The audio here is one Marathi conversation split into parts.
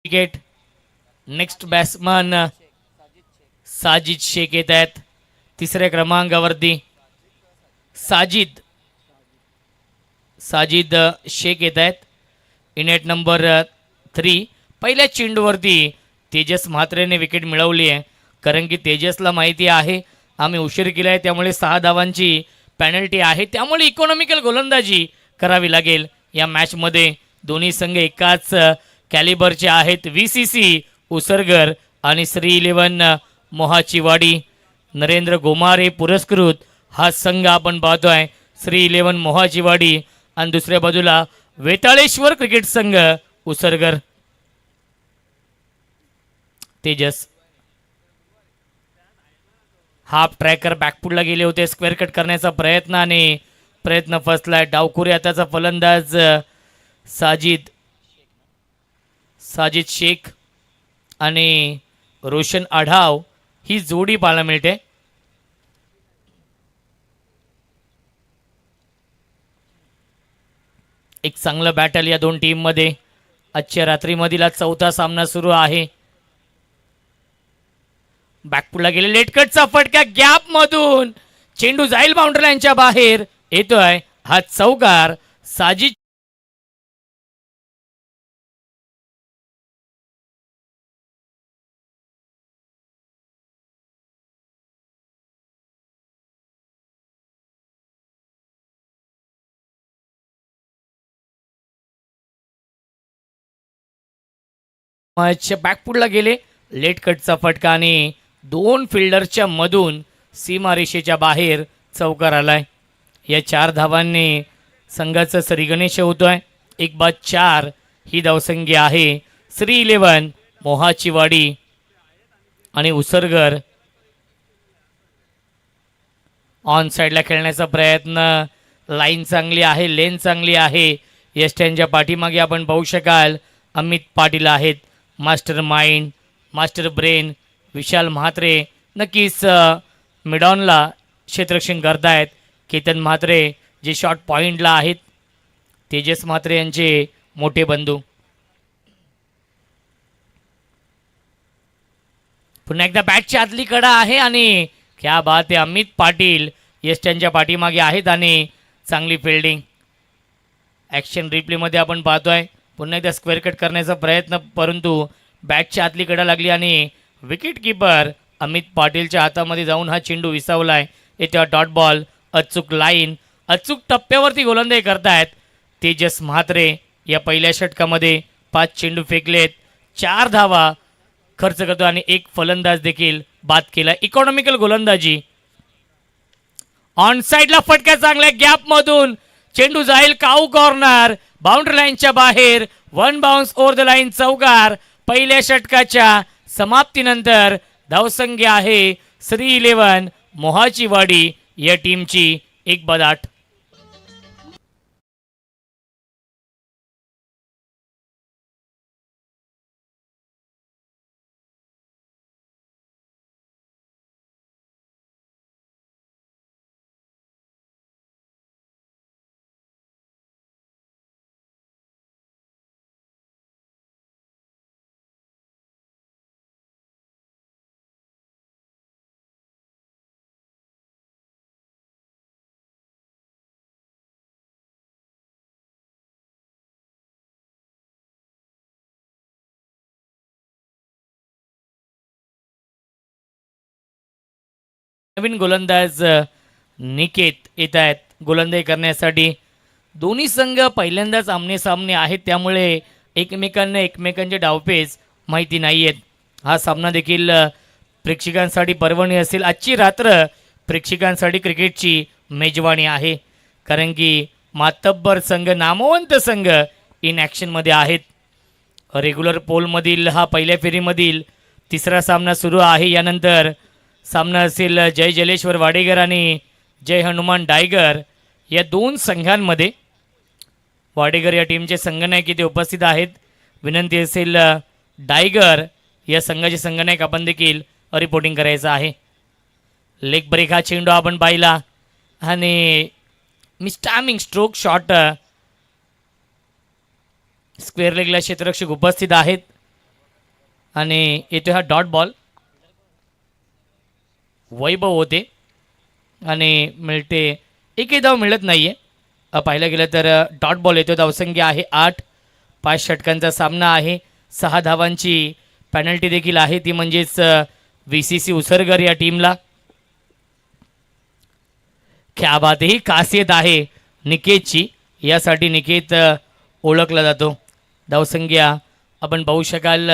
Wicket. Next batsman Sajid Sheikh येत आहेत तिसऱ्या क्रमांकावरती. साजिद साजिद शेख येत आहेत इन एट नंबर 3. पहिल्या चेंडूवरती तेजस म्हात्रेने विकेट मिळवली आहे, कारण की तेजसला माहिती आहे आम्ही उशीर केला आहे, त्यामुळे 6 धावांची पॅनल्टी आहे, त्यामुळे इकॉनॉमिकल गोलंदाजी करावी लागेल या मॅचमध्ये. दोन्ही संघ एकाच कॅलिबरचे आहेत. VCC उसरगर आणि श्री 11 मोहाचीवाडी. नरेंद्र गोमारे पुरस्कृत हा संघ आपण पाहतोय, श्री 11 मोहाचीवाडी, आणि दुसऱ्या बाजूला वेताळेश्वर क्रिकेट संघ उसरगर. तेजस हाफ ट्रॅकर बॅकफुटला गेले होते, स्क्वेअर कट करण्याचा प्रयत्न फसलाय. डावखुरी आताचा फलंदाज साजिद शेख आणि रोशन आढाव ही जोडी पाहायला मिळते. एक चांगलं बॅटल या दोन टीम मध्ये. आजच्या रात्रीमधील हा चौथा सामना सुरू आहे. बॅकफुटला गेले, लेटकटचा फटका गॅप मधून चेंडू जाईल बाउंड्री लाईनच्या बाहेर. येतोय हा चौकार. साजिद बॅकफुटला गेले, लेट कटचा फटका आणि 2 फिल्डरच्या मधून सीमारेषेच्या बाहेर चौकार आलाय. या 4 धावांनी संघाचा श्रीगणेश होतोय. 1 बाद 4 ही धावसंख्या आहे. श्री 11 मोहाचीवाडी आणि उसरगर ऑन साईडला खेळण्याचा प्रयत्न. लाईन चांगली आहे, लेन चांगली आहे. यष्ट्यांच्या पाठीमागे आपण पाहू शकाल अमित पाटील आहेत, मास्टर माइंड, मास्टर ब्रेन विशाल म्हात्रे. नक्कीच मिडॉनला क्षेत्ररक्षण करतायत केतन म्हात्रे, जे शॉर्ट पॉईंटला आहेत. तेजस म्हात्रे यांचे मोठे बंधू. पुन्हा एकदा बॅटची आतली कडा आहे आणि क्या बात आहे. अमित पाटील यष्ट्यांच्या पाठीमागे आहेत आणि चांगली फिल्डिंग. ॲक्शन रिप्लेमध्ये आपण पाहतोय पुन्हा एकदा स्क्वेअर कट करण्याचा प्रयत्न, परंतु बॅटच्या आतली कडा लागली आणि विकेट किपर अमित पाटीलच्या हातामध्ये जाऊन हा चेंडू विसावलाय. येत्या डॉट बॉल. अचूक लाईन, अचूक टप्प्यावरती गोलंदाजी करतायत तेजस म्हात्रे. या पहिल्या षटकामध्ये 5 चेंडू फेकलेत, 4 धावा खर्च करतो आणि 1 फलंदाज देखील बाद केला. इकॉनॉमिकल गोलंदाजी. ऑन साईडला फटका चांगल्या गॅप मधून चेंडू जाईल काऊ कॉर्नर, बाउंड्री लाईनच्या बाहेर. 1 बाउन्स ओव्हर द लाईन चौकार. पहिल्या षटकाच्या समाप्तीनंतर धावसंख्या आहे श्री 11 मोहाचीवाडी या टीमची 1 बाद 8. नवीन गोलंदाज निकेत येत आहेत गोलंदाजी करण्यासाठी. दोन्ही संघ पहिल्यांदाच आमने सामने आहेत, त्यामुळे एकमेकांचे डावपेच माहिती नाही आहेत. हा सामना देखील प्रेक्षकांसाठी पर्वणी असेल. आजची रात्र प्रेक्षकांसाठी क्रिकेटची मेजवानी आहे, कारण की मातब्बर संघ, नामवंत संघ इन ॲक्शनमध्ये आहेत. रेग्युलर पोलमधील हा पहिल्या फेरीमधील तिसरा सामना सुरू आहे. यानंतर सामना असेल जय जलेश्वर वाडेकर आणि जय हनुमान डायगर या 2 संघांमध्ये. वाडेकर या टीमचे संघनायक इथे उपस्थित आहेत. विनंती असेल डायगर या संघाचे संघनायक आपण देखील रिपोर्टिंग करायचं आहे. लेग ब्रेक हा चेंडू आपण पाहिला आणि मिस्टॅमिंग स्ट्रोक शॉट. स्क्वेअर लेगला क्षेत्ररक्षक उपस्थित आहेत. आणि येतो हा डॉट बॉल. वैभव होते आणि मिळते, एकही धाव मिळत नाही आहे. पाहायला गेलं तर डॉट बॉल येतो. धावसंख्या आहे 8. 5 षटकांचा सामना आहे. 6 धावांची पेनल्टी देखील आहे, ती म्हणजेच VCC उसरगर या टीमला. क्या बात, ही खासियत आहे निकेतची, यासाठी निकेत ओळखला जातो. धावसंख्या आपण पाहू शकाल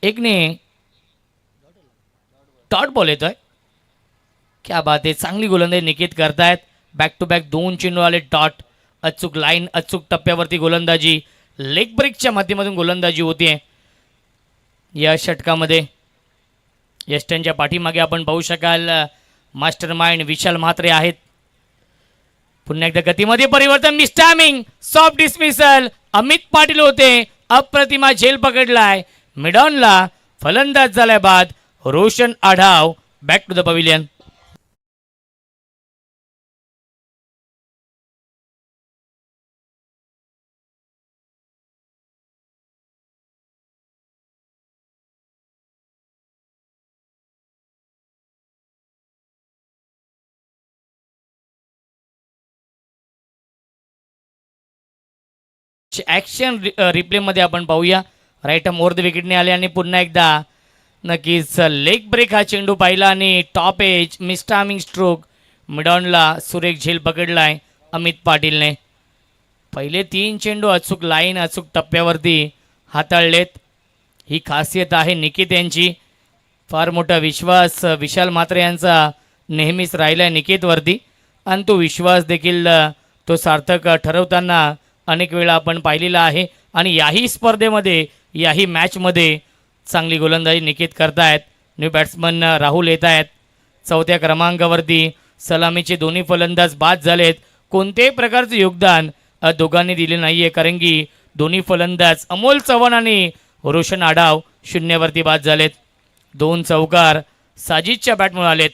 1ने डॉट बॉल येतोय. क्या बात आहे, चांगली गोलंदाजी निकेत करतायत. बॅक टू बॅक 2 चेंडू आले डॉट. अचूक लाईन, अचूक टप्प्यावरती गोलंदाजी, लेग ब्रेकच्या माध्यमातून गोलंदाजी होते या षटकामध्ये. यष्ट्यांच्या पाठीमागे आपण पाहू शकाल मास्टर माइंड विशाल म्हात्रे आहेत. पुन्हा एकदा गतीमध्ये परिवर्तन, mistiming, soft dismissal. Amit Patil होते, अप्रतिमा झेल पकडलाय. मिडॉनला फलंदाज झाल्या बाद Roshan Adhav back to the pavilion. Action रिप्लेमध्ये आपण पाहूया. राईट आर्म ओव्हर द विकेटने आले आणि पुन्हा एकदा नक्कीच लेग ब्रेक हा चेंडू पाहिला आणि टॉप एज मिस्टामिंग स्ट्रोक. मिडॉनला सुरेख झेल पकडलाय अमित पाटीलने. पहिले 3 चेंडू अचूक लाईन, अचूक टप्प्यावरती हाताळलेत. ही खासियत आहे निकेत यांची. फार मोठा विश्वास विशाल म्हात्रे यांचा नेहमीच राहिला आहे निकेतवरती आणि तो विश्वास देखील तो सार्थक ठरवताना अनेक वेळा आपण पाहिलेला आहे. आणि याही स्पर्धेमध्ये, याही मॅचमध्ये चांगली गोलंदाजी निकेत करतायत. न्यू बॅट्समन राहुल येत आहेत. 4थ्या क्रमांकावरती सलामीचे दोन्ही फलंदाज बाद झालेत. कोणत्याही प्रकारचं योगदान दोघांनी दिले नाही आहे, कारण की दोन्ही फलंदाज अमोल चव्हाण आणि रोशन आढाव शून्यावरती बाद झालेत. 2 चौकार साजिदच्या बॅटमुळे आलेत.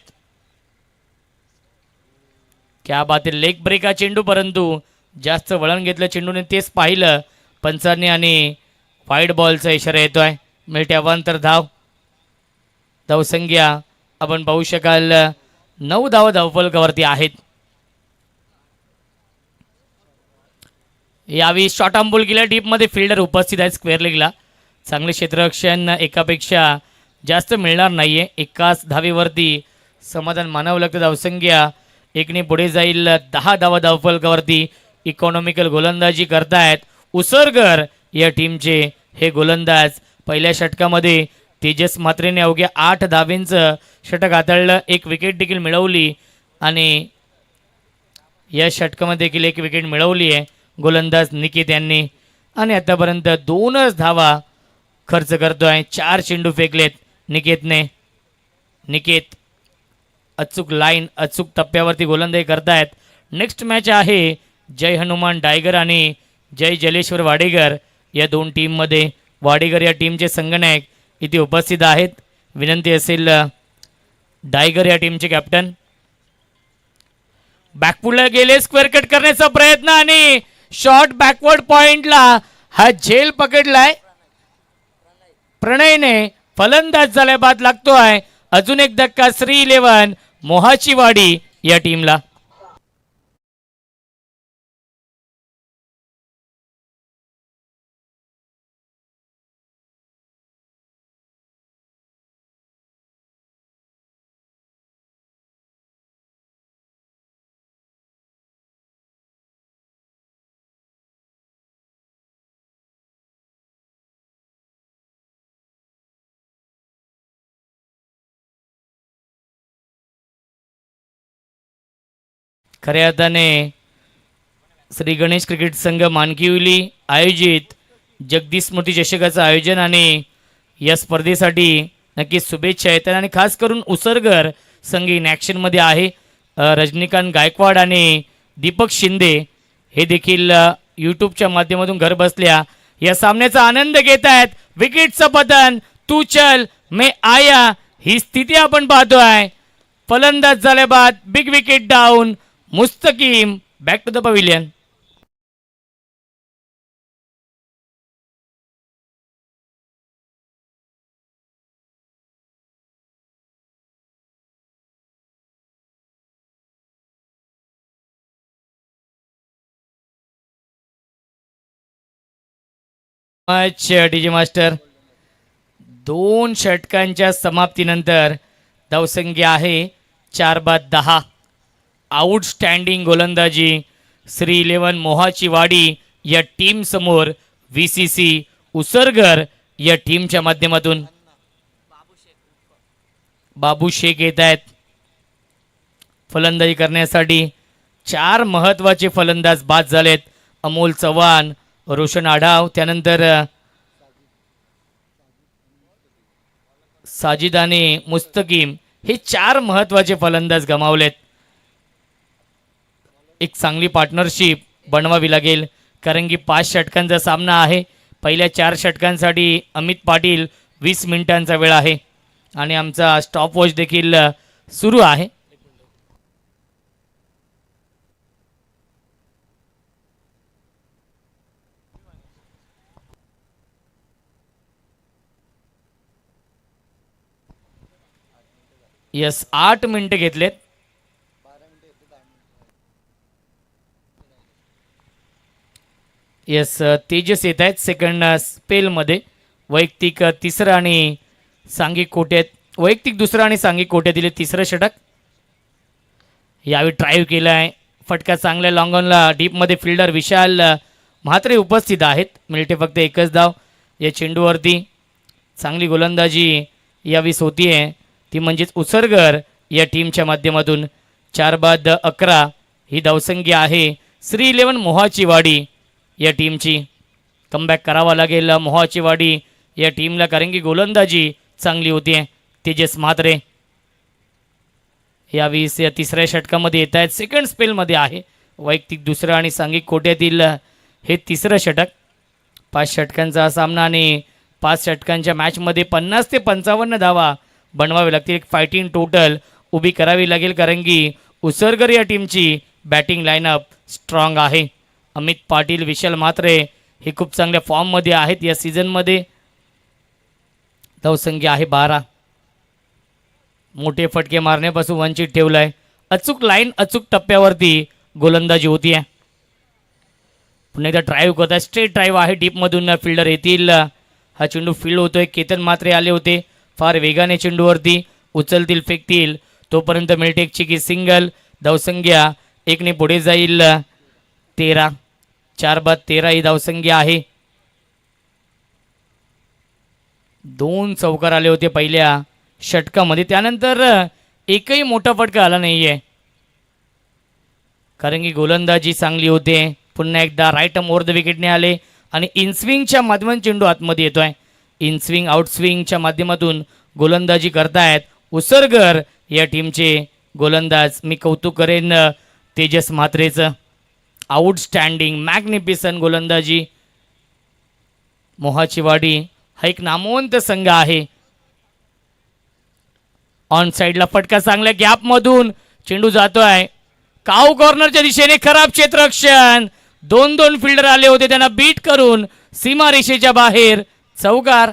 क्या बात आहे, लेग ब्रेक हा चेंडू, परंतु जास्त वळण घेतलं चेंडूने, तेच पाहिलं पंचांनी आणि वाईड बॉलचा इशारा येतोय. मिळते अवांतर धाव. धावसंख्या आपण पाहू शकाल 9 धावा धावफलकावरती आहेत. यावेळी शॉर्ट आर्म बॉल केला डीपमध्ये. फिल्डर उपस्थित आहेत स्क्वेअर लेगला. चांगले क्षेत्ररक्षण एकापेक्षा जास्त मिळणार नाही आहे. एकाच धावेवरती समाधान मानावं लागतं. धावसंख्या 1ने पुढे जाईल. 10 धावा धावफलकावरती. इकॉनॉमिकल गोलंदाजी करतायत उसरगर या टीमचे हे गोलंदाज. पहिल्या षटकामध्ये तेजस म्हात्रेने अवघ्या 8 धावेंचं षटक हाताळलं, 1 विकेट देखील मिळवली आणि या षटकामध्ये देखील 1 विकेट मिळवली आहे गोलंदाज निकेत यांनी. आणि आतापर्यंत 2च धावा खर्च करतोय. 4 चेंडू फेकलेत निकेतने. निकेत अचूक लाईन, अचूक टप्प्यावरती गोलंदाजी करतायत. नेक्स्ट मॅच आहे जय हनुमान डायगर आणि जय जलेश्वर वाडेकर या 2 टीममध्ये. वाडेकर या टीमचे संगनायक इथे उपस्थित आहेत. विनंती असेल डायगर या टीमचे कॅप्टन. बॅकफुटला गेले, स्क्वेअर कट करण्याचा प्रयत्न आणि शॉर्ट बॅकवर्ड पॉइंटला हा झेल पकडलाय प्रणयने. फलंदाज झाल्या बाद लागतोय. अजून एक धक्का श्री 11 मोहाची वाडी या टीमला. खऱ्या अर्थाने श्री गणेश क्रिकेट संघ मानकिवली आयोजित जगदीश स्मृती चषकाचं आयोजन आणि या स्पर्धेसाठी नक्कीच शुभेच्छा येतात. आणि खास करून उसरगर संघ इन ॲक्शनमध्ये आहे. रजनीकांत गायकवाड आणि दीपक शिंदे हे देखील यूट्यूबच्या माध्यमातून घर बसल्या या सामन्याचा आनंद घेत आहेत. विकेटचं पतन, तू चल मैं आया, ही स्थिती आपण पाहतोय. फलंदाज झाल्या बाद, big wicket down. Mustakim back to the pavilion. मच डीजे मास्टर. 2 षटकांच्या समाप्तीनंतर धावसंख्या आहे 4 बाद 10. आउटस्टँडिंग गोलंदाजी श्री 11 मोहाची वाडी या टीम समोर VCC उसरगर या टीमच्या माध्यमातून बाबू शेख येत आहेत फलंदाजी करण्यासाठी. 4 महत्वाचे फलंदाज बाद झालेत. अमोल चव्हाण, रोशन आढाव, त्यानंतर साजिद आणि मुस्तकीम हे 4 महत्वाचे फलंदाज गमावलेत. एक चांगली पार्टनरशिप बनवावी लागेल कारण की 5 षटकांचा सामना आहे. पहिल्या 4 षटकांसाठी अमित पाटील 20 मिनिटांचा वेळ आहे आणि आमचा स्टॉपवॉच देखील सुरू आहे. यस 8 मिनिटं घेतलेत. यस तेजस येत आहेत सेकंड स्पेलमध्ये. वैयक्तिक तिसरं आणि सांघिक कोट्यात वैयक्तिक दुसरं आणि सांघिक कोट्यात दिले 3रं षटक. यावेळी ड्राईव्ह केला आहे फटका चांगल्या लॉंगॉनला. डीपमध्ये फिल्डर विशाल म्हात्रे उपस्थित आहेत. मिळते फक्त एकच धाव या चेंडूवरती. चांगली गोलंदाजी यावेळी होती आहे ती म्हणजेच उसरगर या टीमच्या माध्यमातून. 4 बाद 11 ही धावसंख्या आहे श्री 11 मोहाची वाडी या टीमची. कमबॅक करावा लागेल मोहाची वाडी या टीमला कारण की गोलंदाजी चांगली होती आहे. तेजस म्हात्रे यावेळी या 3ऱ्या षटकामध्ये येत आहेत. सेकंड स्पेलमध्ये आहे. वैयक्तिक दुसरं आणि सांघिक कोट्यातील हे 3रं षटक. 5 षटकांचा सामना आणि 5 षटकांच्या मॅचमध्ये 50 ते 55 धावा बनवावे लागतील. एक फायटिंग टोटल उभी करावी लागेल कारण की उसरगर या टीमची बॅटिंग लाईनअप स्ट्रॉंग आहे. अमित पाटील, विशाल म्हात्रे हे खूप चांगल्या फॉर्ममध्ये आहेत या सीझनमध्ये. धावसंख्या आहे 12. मोठे फटके मारण्यापासून वंचित ठेवलाय. अचूक लाईन अचूक टप्प्यावरती गोलंदाजी होती आहे. पुन्हा एकदा ड्राईव्ह करतात. स्ट्रेट ड्राईव्ह आहे डीपमधून फिल्डर येतील. हा चेंडू फील्ड होतोय. केतन म्हात्रे आले होते फार वेगाने चेंडूवरती. उचलतील फेकतील तोपर्यंत मिळते एक चिकी सिंगल. धावसंख्या 1ने पुढे जाईल 13. 4 बाद 13 ही धावसंख्या आहे. 2 चौकार आले होते पहिल्या षटकामध्ये. त्यानंतर एकही मोठा फटका आला नाहीये कारण की गोलंदाजी चांगली होते. पुन्हा एकदा राईट आर्म ओव्हर द विकेटने आले आणि इनस्विंगच्या माध्यमातून चेंडू आतमध्ये येतोय. इनस्विंग आउटस्विंगच्या माध्यमातून गोलंदाजी करतायत उसरगर या टीमचे गोलंदाज. मी कौतुक करेन तेजस म्हात्रेचं. आउटस्टँडिंग मॅग्निफिसन गोलंदाजी. मोहाची वाडी हा एक नामवंत संघ आहे. ऑन साईडला फटका चांगल्या गॅपमधून चेंडू जातोय काऊ कॉर्नरच्या दिशेने. खराब क्षेत्ररक्षण. 2 फिल्डर आले होते त्यांना बीट करून सीमारेषेच्या बाहेर चौकार.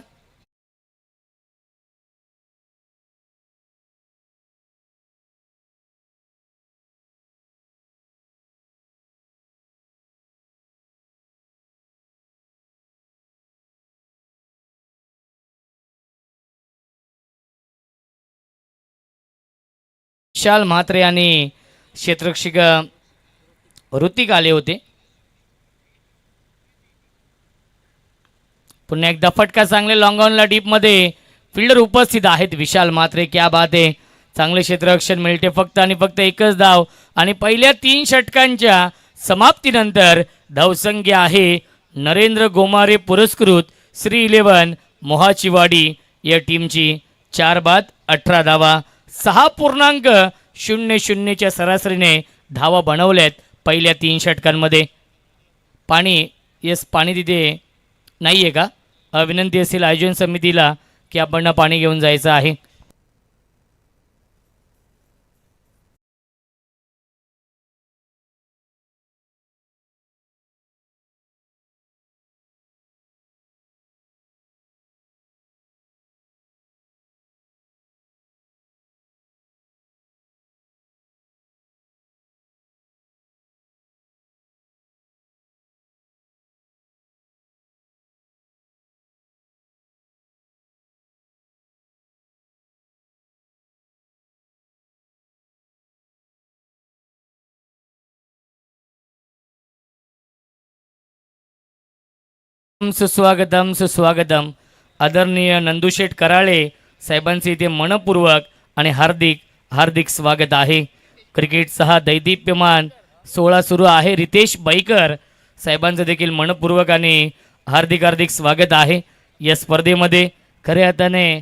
विशाल म्हात्रे आणि क्षेत्ररक्षक ऋतिक आले होते. पुन्हा एकदा फटका चांगले लॉंगॉनला डीपमध्ये फिल्डर उपस्थित आहेत. विशाल म्हात्रे क्या बात आहे. चांगले क्षेत्ररक्षण मिळते फक्त आणि फक्त एकच धाव आणि पहिल्या 3 षटकांच्या समाप्तीनंतर धावसंख्या आहे नरेंद्र गोमारे पुरस्कृत श्री 11 मोहाची वाडी या टीमची. 4 बाद 18 धावा. 6.00च्या सरासरीने धावा बनवल्यात पहिल्या 3 षटकांमध्ये. पाणी येस पाणी तिथे नाही आहे का? विनंती असेल आयोजन समितीला की आपण पाणी घेऊन जायचं आहे. सुस्वागतम सुस्वागतम. आदरणीय नंदुशेठ कराळे साहेबांचे इथे मनपूर्वक आणि हार्दिक हार्दिक स्वागत आहे. क्रिकेटचा दैदिप्यमान 16 सुरू आहे. रितेश बैकर साहेबांचं देखील मनपूर्वक आणि हार्दिक हार्दिक स्वागत आहे या स्पर्धेमध्ये. खऱ्या अर्थाने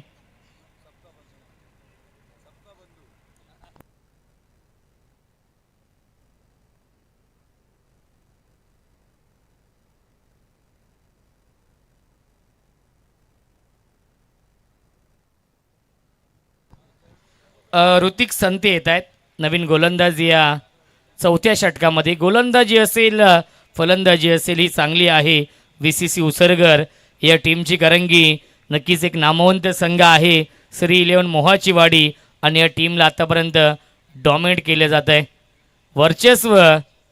ऋतिक संते येत आहेत. नवीन गोलंदाज या चौथ्या षटकामध्ये. गोलंदाजी असेल फलंदाजी असेल ही चांगली आहे VCC उसरगर या टीमची. कारण की नक्कीच एक नामवंत संघ आहे श्री 11 मोहाची वाडी आणि या टीमला आतापर्यंत डॉमिनेट केलं जात आहे. वर्चस्व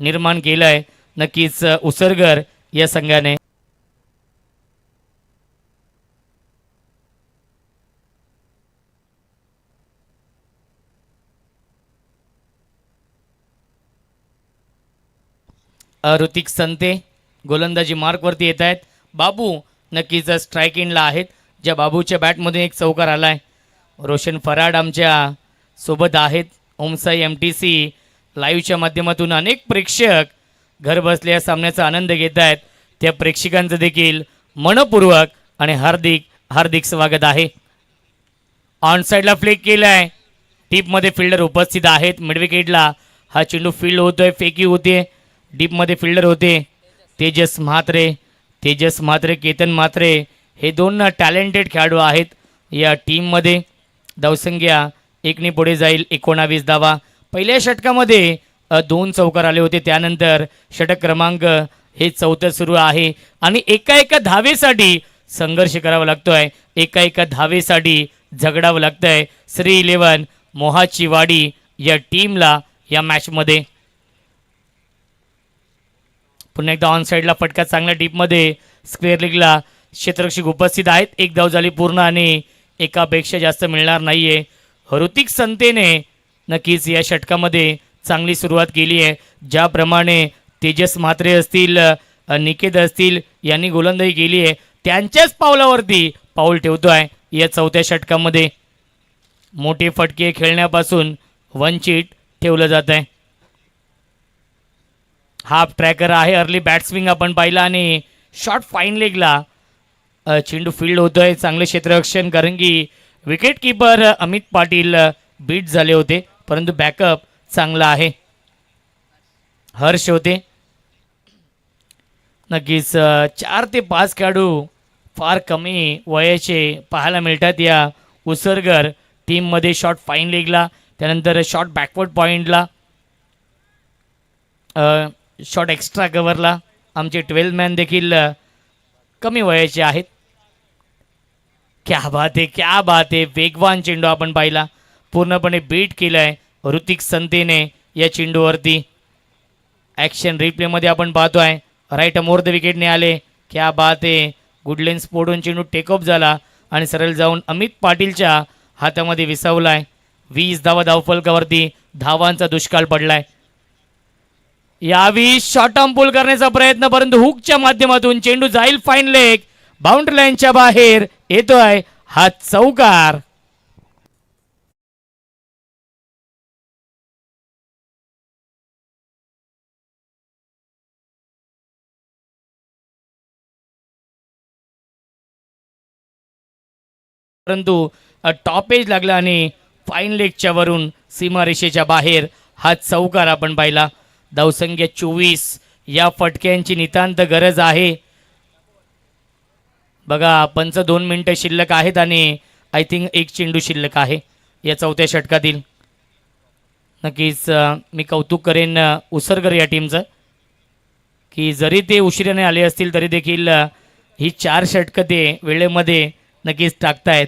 निर्माण केलं आहे नक्कीच उसरगर या संघाने. ऋतिक संते गोलंदाजी मार्कवरती येत आहेत. बाबू नक्कीच स्ट्राईक इनला आहेत. ज्या बाबूच्या बॅटमधून एक चौकार आला आहे. रोशन फराड आमच्या सोबत आहेत. ओमसाई MTC लाईव्हच्या माध्यमातून अनेक प्रेक्षक घर बसल्या सामन्याचा आनंद घेत आहेत. त्या प्रेक्षकांचं देखील मनपूर्वक आणि हार्दिक हार्दिक स्वागत आहे. ऑन साईडला फ्लिक केला आहे. टीपमध्ये फिल्डर उपस्थित आहेत. मिडविकेटला हा चेंडू फील्ड होतोय. फेकी होते. डीपमध्ये फिल्डर होते तेजस म्हात्रे केतन म्हात्रे हे दोन टॅलेंटेड खेळाडू आहेत या टीममध्ये. धावसंख्या 1 पुढे जाईल. 19 धावा. पहिल्या षटकामध्ये 2 चौकार आले होते. त्यानंतर षटक क्रमांक हे 4थं सुरू आहे आणि एका धावेसाठी संघर्ष करावा लागतोय. एका धावेसाठी झगडावं लागतंय श्री 11 मोहाची वाडी या टीमला या मॅचमध्ये. पुन्हा एकदा ऑन साईडला फटका चांगल्या डीपमध्ये. स्क्वेअर लीगला क्षेत्ररक्षक उपस्थित आहेत. 1 धाव झाली पूर्ण आणि एकापेक्षा जास्त मिळणार नाहीये. ऋतिक संतेने नक्कीच या षटकामध्ये चांगली सुरुवात केली आहे. ज्याप्रमाणे तेजस म्हात्रे असतील निकेत असतील यांनी गोलंदाजी केली आहे त्यांच्याच पावलावरती पाऊल ठेवतोय या चौथ्या षटकामध्ये. मोठे फटके खेळण्यापासून वंचित ठेवलं जात आहे. हाफ ट्रॅकर आहे. अर्ली बॅट्सविंग आपण पाहिला आणि शॉर्ट फाईन लेगला चेंडू फील्ड होतोय. चांगले क्षेत्ररक्षण कारण की wicket keeper Amit Patil beat झाले होते परंतु बॅकअप चांगला आहे. हर्ष होते. नक्कीच 4 ते 5 खेळाडू फार कमी वयाचे पाहायला मिळतात या उसरगर टीममध्ये. शॉर्ट फाईन लेगला त्यानंतर शॉर्ट बॅकवर्ड पॉईंटला शॉर्ट एक्स्ट्रा कव्हरला आमचे 12 मॅन देखील कमी वयाचे आहेत. क्या बात आहे. वेगवान चेंडू आपण पाहिला. पूर्णपणे बीट केलं आहे ऋतिक संतेने या चेंडूवरती. ॲक्शन रिप्लेमध्ये आपण पाहतोय. राईट मोर द विकेटने आले. क्या बात आहे. गुडलेन स्पोर्टून चेंडू टेकअप झाला आणि सरळ जाऊन अमित पाटीलच्या हातामध्ये विसावलाय. 20 धावा धावफलकावरती. धावांचा दुष्काळ पडलाय. यावी शॉर्ट आर्म पुल करण्याचा प्रयत्न परंतु हुकच्या माध्यमातून चेंडू जाईल फाईन लेग. बाउंड्री लाईनच्या बाहेर येतोय हा चौकार. परंतु टॉप एज लागला आणि फाईन लेगच्या वरून सीमारेषेच्या बाहेर हा चौकार आपण पाहिला. धावसंख्या 24. या फटक्यांची नितांत गरज आहे. बघा 2 मिनिटं शिल्लक आहेत आणि आय थिंक 1 चेंडू शिल्लक आहे या चौथ्या षटकातील. नक्कीच मी कौतुक करेन उसरगर या टीमचं की जरी ते उशिराने आले असतील तरी देखील ही 4 षटकं ते वेळेमध्ये नक्कीच टाकतायत.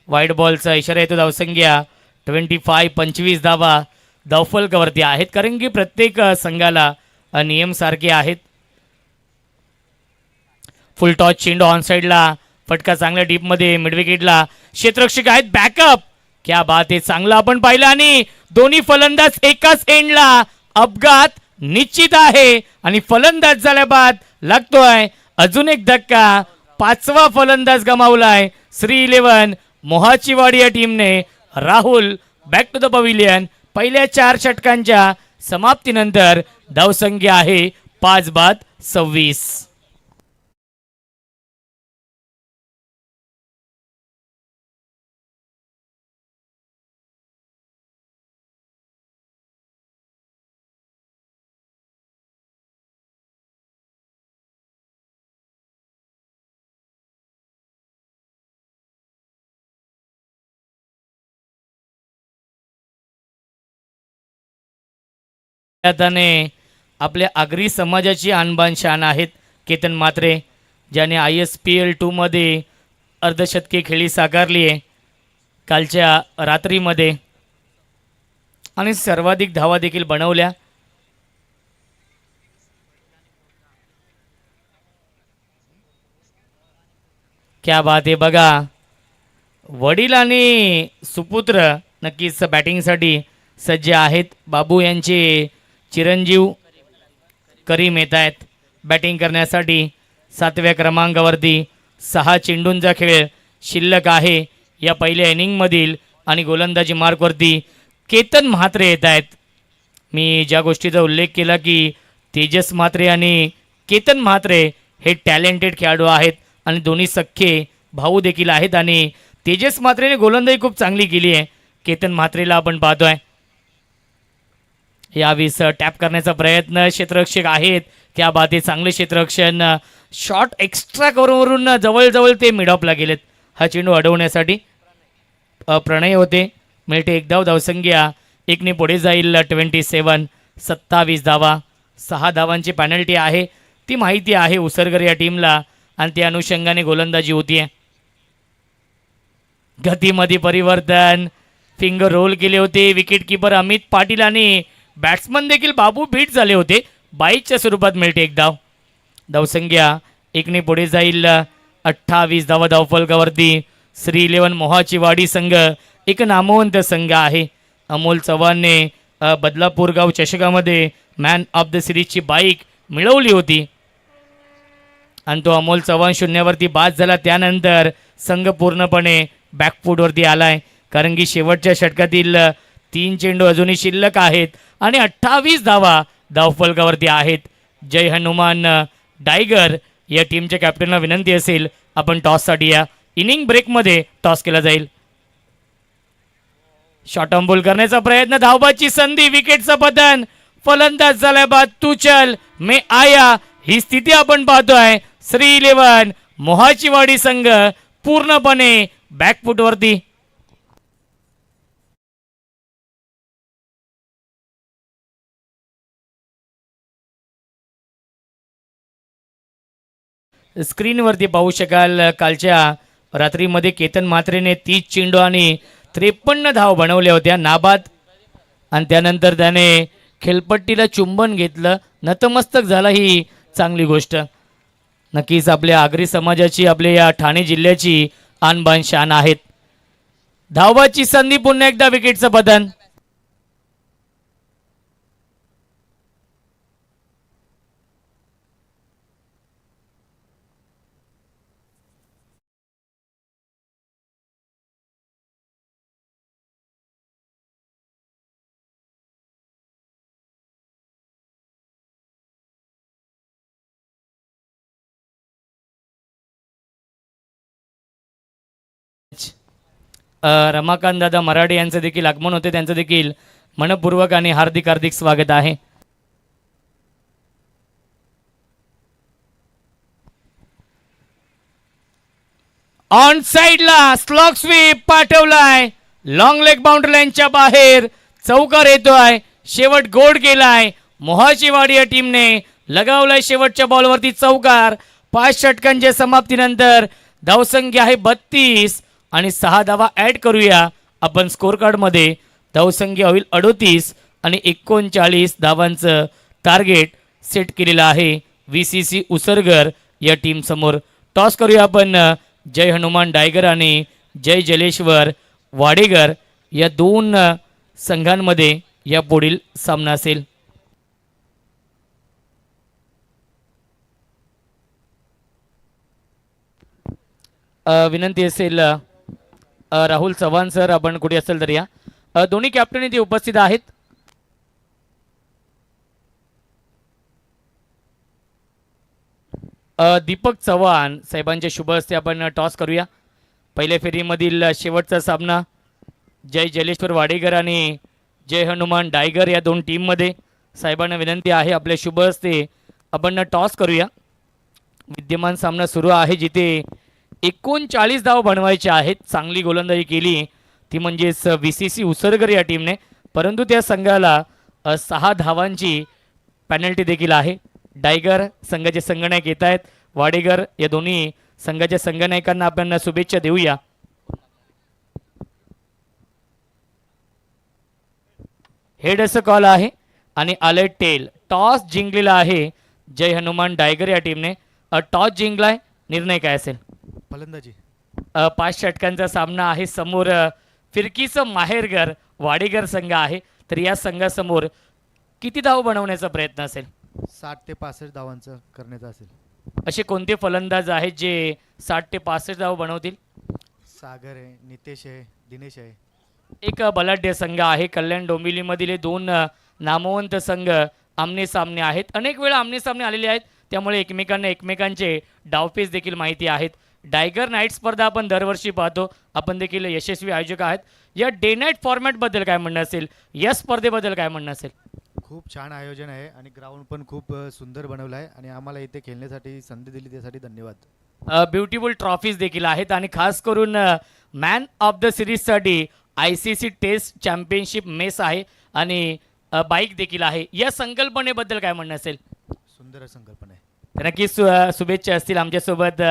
वाईट बॉलचा इशारा येतो. धावसंख्या 25 धावा धावफलकावरती आहेत कारण की प्रत्येक संघाला नियम सारखे आहेत. फुल टॉस चेंडू ऑन साईडला. फटका चांगल्या डीपमध्ये. मिडविकेटला क्षेत्ररक्षक आहेत. बॅकअप क्या बात आहे. चांगला आपण पाहिलं आणि दोन्ही फलंदाज एकाच एंडला. अपघात निश्चित आहे आणि फलंदाज झाल्या बाद लागतोय अजून एक धक्का, पाचवा फलंदाज गमावलाय श्री 11 मोहाचीवाडी या टीमने. Rahul back to the pavilion. पहिल्या 4 षटकांच्या समाप्तीनंतर धावसंख्या आहे 5-26. त्याने आपल्या आगरी समाजाची आणबाण शान आहेत केतन म्हात्रे, ज्याने ISPL 2 मध्ये अर्धशतकी खेळी साकारली आहे कालच्या रात्रीमध्ये आणि सर्वाधिक धावा देखील बनवल्या. क्या बात आहे बघा. वडील आणि सुपुत्र नक्कीच बॅटिंगसाठी सज्ज आहेत. बाबू यांचे चिरंजीव करीम येत आहेत बॅटिंग करण्यासाठी. 7व्या क्रमांकावरती 6 चेंडूंचा खेळ शिल्लक आहे या पहिल्या इनिंगमधील आणि गोलंदाजी मार्कवरती केतन म्हात्रे येत आहेत. मी ज्या गोष्टीचा उल्लेख केला की तेजस म्हात्रे आणि केतन म्हात्रे हे टॅलेंटेड खेळाडू आहेत आणि दोन्ही सख्खे भाऊ देखील आहेत आणि तेजस म्हात्रेने गोलंदाजी खूप चांगली केली आहे. केतन म्हात्रेला आपण पाहतोय यावेळेस टॅप करण्याचा प्रयत्न. क्षेत्ररक्षक आहेत त्या बाते चांगले क्षेत्ररक्षण. शॉट एक्स्ट्रा करून जवळजवळ ते मिडऑफला गेलेत हा चेंडू अडवण्यासाठी. प्रणय होते. मिळते 1 धाव. धावसंख्या 1 ने पुढे जाईल. 27 धावा. 6 धावांची पॅनल्टी आहे ती माहिती आहे उसरगर या टीमला आणि त्या अनुषंगाने गोलंदाजी होतीये. गतीमध्ये परिवर्तन. फिंगर रोल केले होते विकेट किपर अमित पाटील आणि बॅट्समन देखील बाबू बीट झाले होते. 22च्या स्वरूपात मिळते 1 धाव. धावसंख्या 1 ने पुढे जाईल. 28 धावा धावफलकावरती. श्री 11 मोहाचीवाडी संघ एक नामवंत संघ आहे. अमोल चव्हाणने बदलापूर गाव चषकामध्ये मॅन ऑफ द सिरीजची बाईक मिळवली होती आणि तो अमोल चव्हाण 0वरती बाद झाला. त्यानंतर संघ पूर्णपणे बॅकफूटवरती आलाय कारण की शेवटच्या षटकातील 3 चेंडू अजूनही शिल्लक आहेत आणि 28 धावा धावफलकावरती आहेत. जय हनुमान डायगर या टीमच्या कॅप्टनला विनंती असेल आपण टॉससाठी या. इनिंग ब्रेकमध्ये टॉस केला जाईल. शॉर्ट ऑन बॉल करण्याचा प्रयत्न. धावबाची संधी. विकेटचं पतन. फलंदाज झालाय बाद. तू चल मे आया ही स्थिती आपण पाहतोय. श्री 11 मोहाचीवाडी संघ पूर्णपणे बॅकफूटवरती. स्क्रीनवरती पाहू शकाल कालच्या रात्रीमध्ये केतन म्हात्रेने 30 चेंडू आणि 53 धाव बनवल्या होत्या नाबाद आणि त्यानंतर त्याने खेळपट्टीला चुंबन घेतलं. नतमस्तक झाला ही चांगली गोष्ट. नक्कीच आपल्या आगरी समाजाची आपल्या या ठाणे जिल्ह्याची आणबाण शान आहेत. धावबाची संधी. पुन्हा एकदा विकेटचं पतन. रमाकांत दादा मराठे यांचं देखील आगमन होते. त्यांचं देखील मनपूर्वक आणि हार्दिक हार्दिक स्वागत आहे. ऑन साइडला स्लॉग स्वीप पाठवलाय. लॉंग लेग बाउंड्री लाईनच्या बाहेर चौकार येतोय. शेवट गोड केलाय. मोहाचीवाडी या टीमने लगावलाय शेवटच्या बॉलवरती चौकार. 5 षटकांच्या समाप्तीनंतर धावसंख्या आहे 32 आणि 6 धावा ॲड करूया आपण स्कोर कार्डमध्ये. धावसंख्या होईल 38 आणि 39 धावांचं टार्गेट सेट केलेलं आहे VCC उसरगर या टीम समोर. टॉस करूया आपण जय हनुमान डायगर आणि जय जलेश्वर वाडेगर या 2 संघांमध्ये या पुढील सामना असेल. विनंती असेल राहुल चव्हाण सर, आपण कुठे असेल तर या. दोन्ही कॅप्टन इथे उपस्थित आहेत. दीपक चव्हाण साहेबांच्या शुभ हस्ते आपण टॉस करूया. पहिल्या फेरीमधील शेवटचा सामना जय जलेश्वर वाडेकर आणि जय हनुमान डायगर या दोन टीममध्ये. साहेबांना विनंती आहे आपल्या शुभ हस्ते आपण टॉस करूया. विद्यमान सामना सुरू आहे जिथे 39 धाव बनवायचे आहेत. चांगली गोलंदाजी केली ती म्हणजेच VCC उसरकर या टीमने, परंतु त्या संघाला 6 धावांची पेनल्टी देखील आहे. डायगर संघाचे संघनायक येत आहेत. वाडेकर या दोन्ही संघाच्या संघनायकांना आपण शुभेच्छा देऊया. हेड असं कॉल आहे आणि आले टेल. टॉस जिंकलेला आहे जय हनुमान डायगर या टीमने. टॉस जिंकलाय, निर्णय काय असेल? फलंदाजी. 5 षटकांचा सामना आहे. समोर फिरकीचं माहेरघर वाडेकर संघ आहे. तर या संघासमोर किती धाव बनवण्याचा प्रयत्न असेल? 60 ते 65 धावांचं करण्याचं असेल. असे कोणते फलंदाज आहेत जे 60 ते 65 धाव बनवतील? सागर आहे, नितेश आहे, दिनेश आहे. एक बलाढ्य संघ आहे. कल्याण डोंबिवलीमधील हे दोन नामवंत संघ आमने सामने आहेत. अनेक वेळा आमने सामने आलेले आहेत, त्यामुळे एकमेकांचे डावपेच देखील माहिती आहेत. डायगर नाईट स्पर्धा आपण दरवर्षी पाहतो. आपण देखील यशस्वी आयोजक आहेत. या डे नाईट फॉर्मॅटबद्दल काय म्हणणं असेल? या स्पर्धेबद्दल काय म्हणणं असेल? खूप छान आयोजन आहे आणि ग्राउंड पण खूप सुंदर बनवलं आहे आणि आम्हाला इथे खेळण्यासाठी संधी दिली त्यासाठी धन्यवाद. ब्युटिफुल ट्रॉफीज देखील आहेत आणि खास करून मॅन ऑफ द सिरीजसाठी ICC टेस्ट चॅम्पियनशिप मेस आहे आणि बाईक देखील आहे. या संकल्पनेबद्दल काय म्हणणं असेल? सुंदर संकल्पना आहे. तर नक्कीच शुभेच्छा असतील. आमच्यासोबत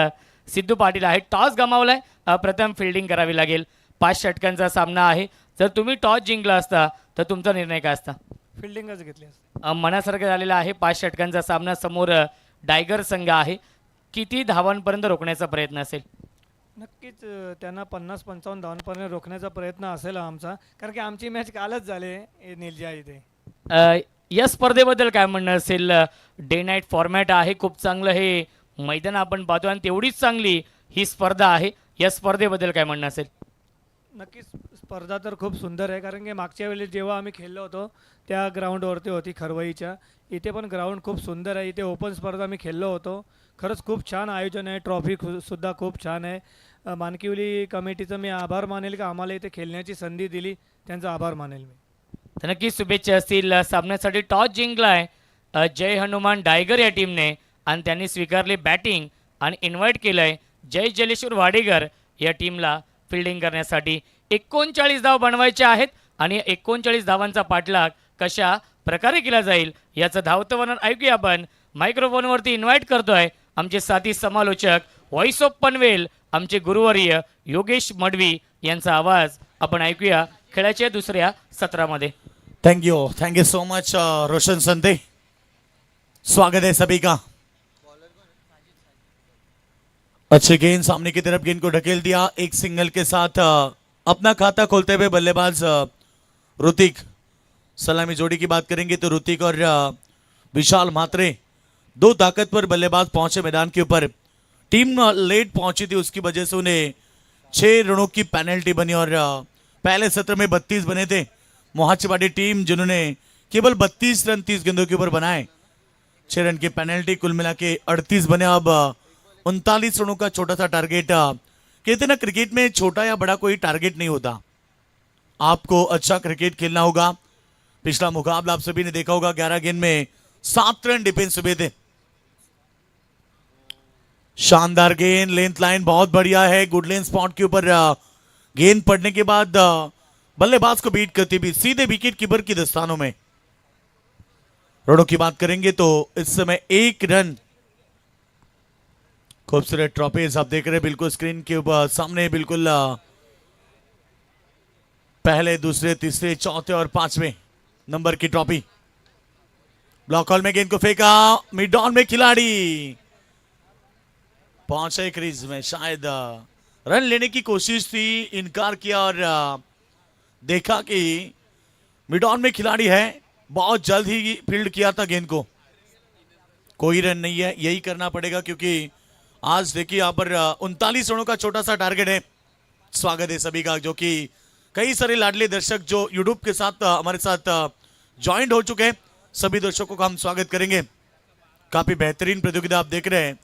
सिद्धू पाटील आहेत. टॉस गमावलाय, प्रथम फिल्डिंग करावी लागेल. 5 षटकांचा सामना आहे. जर तुम्ही टॉस जिंकला असता तर तुमचा निर्णय काय असता? फिल्डिंगच घेतली. मनासारखं झालेला आहे. 5 षटकांचा सामना. समोर डायगर संघ आहे. किती धावांपर्यंत रोखण्याचा प्रयत्न असेल? नक्कीच त्यांना 50-55 धावांपर्यंत रोखण्याचा प्रयत्न असेल आमचा, कारण की आमची मॅच कालच झाली निलजा इथे. या स्पर्धेबद्दल काय म्हणणं असेल? डे नाईट फॉर्मॅट आहे. खूप चांगलं हे मैदान आपण पाहतो आणि तेवढीच चांगली ही स्पर्धा आहे. या स्पर्धेबद्दल काय म्हणणं असेल? नक्कीच स्पर्धा तर खूप सुंदर आहे, कारण की मागच्या वेळेस जेव्हा आम्ही खेळलो होतो त्या ग्राउंडवरती होती खरवईच्या. इथे पण ग्राउंड खूप सुंदर आहे. इथे ओपन स्पर्धा आम्ही खेळलो होतो. खरंच खूप छान आयोजन आहे. ट्रॉफी सुद्धा खूप छान आहे. मानकिवली कमिटीचं मी आभार मानेल की आम्हाला इथे खेळण्याची संधी दिली, त्यांचा आभार मानेल मी. तर नक्कीच शुभेच्छा असतील. सामन्यासाठी टॉस जिंकलाय जय हनुमान डायगर या टीमने आणि त्यांनी स्वीकारले बॅटिंग आणि इन्व्हाइट केलंय जय जलेश्वर वाडेकर या टीमला फिल्डिंग करण्यासाठी. 39 धाव बनवायचे आहेत आणि 39 धावांचा पाठलाग कशा प्रकारे केला जाईल याचं धावतं वर्णन ऐकूया. आपण मायक्रोफोनवरती इन्व्हाइट करतोय आमचे साथी समालोचक व्हॉइस ऑफ पनवेल आमचे गुरुवर्य योगेश मडवी यांचा आवाज आपण ऐकूया खेळाच्या दुसऱ्या सत्रामध्ये. Thank you so much Roshan Sante. स्वागत है सभी का. अच्छे गेंद सामने की तरफ गेंद को ढकेल दिया. एक सिंगल के साथ अपना खाता खोलते हुए बल्लेबाज ऋतिक. सलामी जोड़ी की बात करेंगे तो ऋतिक और विशाल मात्रे दो ताकतवर बल्लेबाज पहुंचे मैदान के ऊपर. टीम लेट पहुंची थी, उसकी वजह से उन्हें 6 रनों की पेनल्टी बनी और पहले सत्र में 32 बने थे. मोहाचीवाड़ी टीम जिन्होंने केवल 32 रन 30 गेंदों के ऊपर बनाए. 6 रन की पेनल्टी, कुल मिला के 38 बने. अब 39 रनों का छोटा सा टारगेट. कहते ना क्रिकेट में छोटा या बड़ा कोई टारगेट नहीं होता, आपको अच्छा क्रिकेट खेलना होगा. पिछला मुकाबला आप सभी ने देखा होगा, 11 गेंद में 7 रन डिफेंस हुए थे. शानदार गेंद, लेंथ लाइन बहुत बढ़िया है. गुड लेन स्पॉट के ऊपर गेंद पड़ने के बाद बल्लेबाज को बीट करती भी सीधे विकेट कीपर की दस्तानों में. रनों की बात करेंगे तो इस समय 1 रन. खूबसूरत ट्रॉफीज आप देख रहे हैं बिल्कुल स्क्रीन के ऊपर सामने. बिल्कुल पहले, दूसरे, तीसरे, चौथे और 5वें नंबर की ट्रॉफी. ब्लॉक हॉल में गेंद को फेंका. मिड ऑन में खिलाड़ी पहुंचे क्रीज में. शायद रन लेने की कोशिश थी, इनकार किया और देखा कि मिड ऑन में खिलाड़ी है. बहुत जल्द ही फील्ड किया था गेंद को. कोई रन नहीं है, यही करना पड़ेगा क्योंकि आज देखिए यहाँ पर 39 रनों का छोटा सा टारगेट है। स्वागत है सभी का, जो कि कई सारे लाडले दर्शक जो यूट्यूब के साथ हमारे साथ ज्वाइंट हो चुके हैं, सभी दर्शकों का हम स्वागत करेंगे। काफी बेहतरीन प्रतियोगिता आप देख रहे हैं।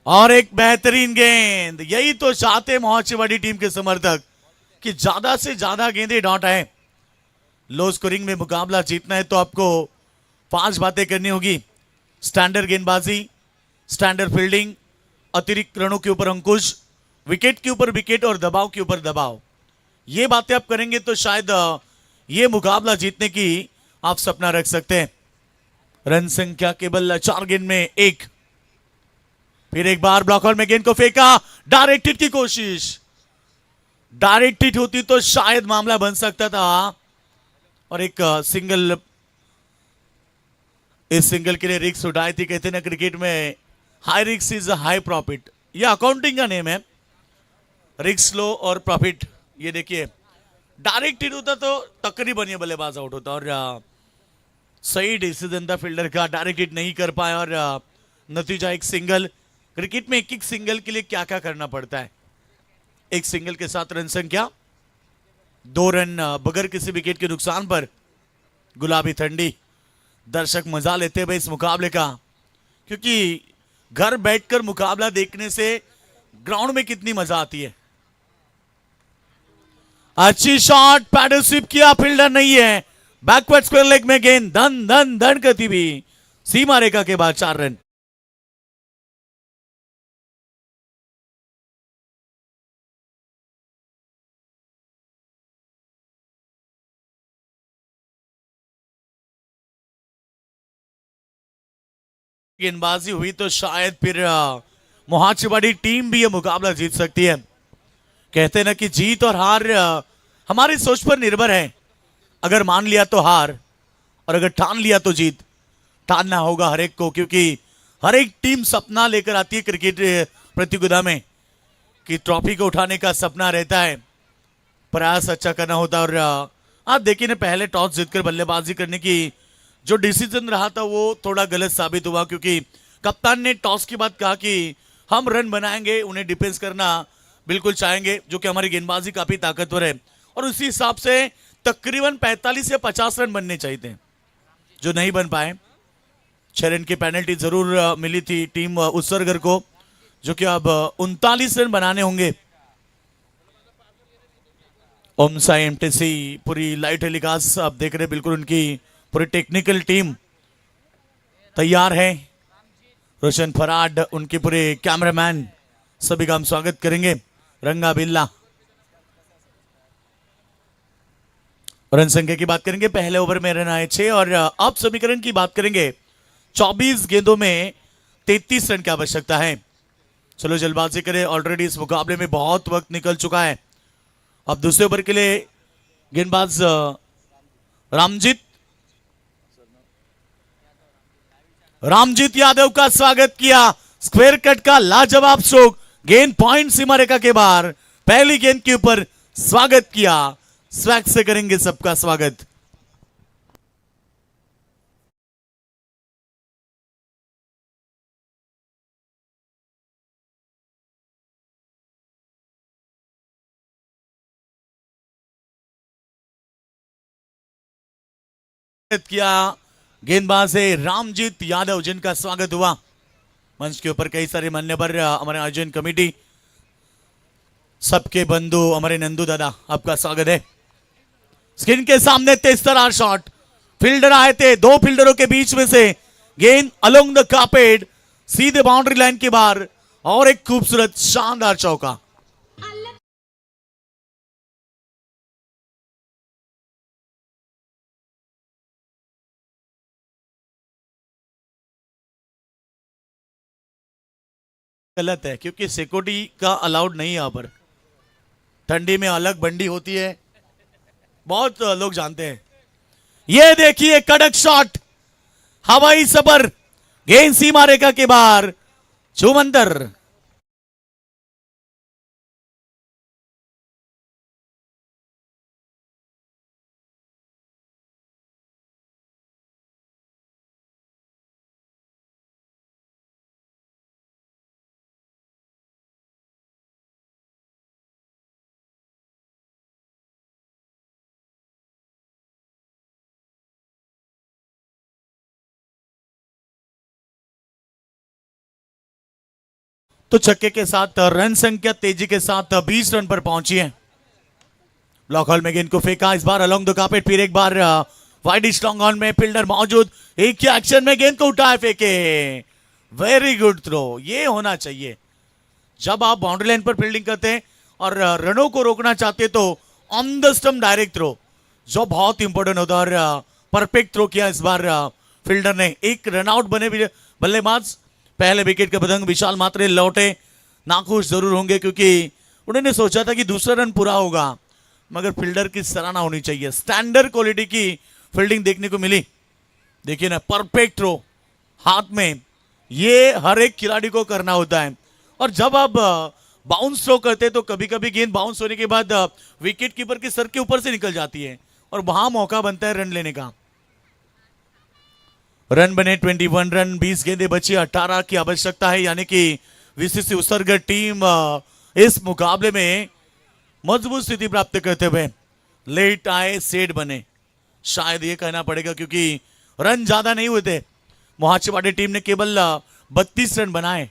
और एक बेहतरीन गेंद, यही तो चाहते मोहाचीवाड़ी टीम के समर्थक कि ज्यादा से ज्यादा गेंदें डॉट आए। लो स्कोरिंग में मुकाबला जीतना है तो आपको 5 बातें करनी होगी। स्टैंडर्ड गेंदबाजी, स्टैंडर्ड फील्डिंग, अतिरिक्त रनों के ऊपर अंकुश, विकेट के ऊपर विकेट और दबाव के ऊपर दबाव। ये बातें आप करेंगे तो शायद ये मुकाबला जीतने की आप सपना रख सकते हैं। रन संख्या केवल 4 गेंद में 1। फिर एक बार ब्लॉकर में गेंद को फेंका, डायरेक्ट हिट की कोशिश। डायरेक्ट हिट होती तो शायद मामला बन सकता था। और एक सिंगल, इस सिंगल के लिए रिक्स उठाई थी। कहते ना क्रिकेट में हाई रिक्स इज हाई प्रॉफिट, ये अकाउंटिंग का नेम है। रिक्स लो और प्रॉफिट। ये देखिए डायरेक्ट हिट होता तो तकरीबन ये बल्लेबाज आउट होता, और सही डिसीजन था फील्डर का। डायरेक्ट हिट नहीं कर पाया और नतीजा एक सिंगल। क्रिकेट में एक एक सिंगल के लिए क्या क्या करना पड़ता है। एक सिंगल के साथ रन संख्या 2 रन बगैर किसी विकेट के नुकसान पर। गुलाबी ठंडी, दर्शक मजा लेते हैं इस मुकाबले का, क्योंकि घर बैठकर मुकाबला देखने से ग्राउंड में कितनी मजा आती है। अच्छी शॉट, पैडल स्वीप किया, फील्डर नहीं है। बैकवर्ड स्क्वायर लेग में गेंद धन धन धन करती हुई सीमा रेखा के बाद 4 रन। गेंदबाजी हुई तो शायद फिर मोहाचीवाड़ी टीम भी ये मुकाबला जीत सकती है। कहते हैं ना कि जीत और हार हमारी सोच पर निर्भर है। अगर मान लिया तो हार, और अगर ठान लिया तो जीत। ठानना होगा हर एक को, क्योंकि हर एक टीम सपना लेकर आती है क्रिकेट प्रतियोगिता में कि ट्रॉफी को उठाने का सपना रहता है। प्रयास अच्छा करना होता है। और आप देखिए ना, पहले टॉस जीतकर बल्लेबाजी करने की जो डिसीजन रहा था वो थोड़ा गलत साबित हुआ, क्योंकि कप्तान ने टॉस के बाद कहा कि हम रन बनाएंगे, उन्हें डिफेंस करना बिल्कुल चाहेंगे, जो कि हमारी गेंदबाजी काफी ताकतवर है। और उसी हिसाब से तकरीबन 45 या 50 रन बनने चाहिए थे, जो नहीं बन पाए। 6 रन की पेनल्टी जरूर मिली थी टीम उत्सर्गर को, जो कि अब 39 रन बनाने होंगे। ओम साई एमटीसी पूरी लाइट टेलीकास्ट आप देख रहे हैं, बिल्कुल उनकी पूरी टेक्निकल टीम तैयार है। रोशन फराड, उनके पूरे कैमरामैन, सभी का हम स्वागत करेंगे। रंगा बिल्ला। रन संख्या की बात करेंगे, पहले ओवर में रन आए 6, और अब समीकरण की बात करेंगे 24 गेंदों में 33 रन की आवश्यकता है। चलो जल्दबाजी करें, ऑलरेडी इस मुकाबले में बहुत वक्त निकल चुका है। अब दूसरे ओवर के लिए गेंदबाज रामजीत यादव का स्वागत किया। स्क्वायर कट का लाजवाब स्ट्रोक, गेंद पॉइंट सीमा रेखा के बाहर, पहली गेंद के ऊपर स्वागत किया। स्वैग से करेंगे सबका स्वागत। किया गेंदबाज है रामजीत यादव, जिनका स्वागत हुआ। मंच के ऊपर कई सारे मान्यवर, हमारे आयोजन कमेटी, सबके बंधु, हमारे नंदू दादा, आपका स्वागत है। स्क्रीन के सामने तेज तरार शॉट, फील्डर आए थे, 2 फील्डरों के बीच में से गेंद अलोंग द कार्पेट, सीधे बाउंड्री लाइन के बाहर, और एक खूबसूरत शानदार चौका। गलत है, क्योंकि सिक्योरिटी का अलाउड नहीं है यहाँ पर। ठंडी में अलग बंडी होती है, बहुत लोग जानते हैं। ये देखिए कड़क शॉट, हवाई सबर, गेंद सीमा रेखा के बाहर, चुमंदर। तो छक्के के साथ रन संख्या तेजी के साथ 20 रन पर पहुंची है। ब्लॉक हॉल में गेंद को फेंका, इस बार अलोंग द कार्पेट, फिर एक बार वाइड लॉन्ग ऑन में फील्डर मौजूद, एक ही एक्शन में गेंद को उठाए फेंके। वेरी गुड थ्रो, ये होना चाहिए। जब आप बाउंड्री लाइन पर फील्डिंग करते हैं और रनों को रोकना चाहते हैं तो on the stump direct throw, जो बहुत इंपॉर्टेंट होता है, और परफेक्ट थ्रो किया इस बार फील्डर ने। एक रन आउट बने बल्लेबाज, पहले विकेट के पतंग विशाल मात्रे लौटे, नाखुश जरूर होंगे क्योंकि उन्होंने सोचा था कि दूसरा रन पूरा होगा, मगर फील्डर की सराहना होनी चाहिए। स्टैंडर्ड क्वालिटी की फील्डिंग देखने को मिली। देखिए ना, परफेक्ट थ्रो हाथ में, ये हर एक खिलाड़ी को करना होता है। और जब आप बाउंस थ्रो करते हैं तो कभी कभी गेंद बाउंस होने के बाद विकेट कीपर के सर के ऊपर से निकल जाती है और वहां मौका बनता है रन लेने का। रन बने 21 रन, 20 गेंदें बची, 18 की आवश्यकता है, यानी कि वीसीसी उसरगढ़ टीम इस मुकाबले में मजबूत स्थिति प्राप्त करते हुए लेट आए सेठ बने, शायद ये कहना पड़ेगा, क्योंकि रन ज्यादा नहीं हुए थे। मोहाचीवाड़ी टीम ने केवल 32 रन बनाए।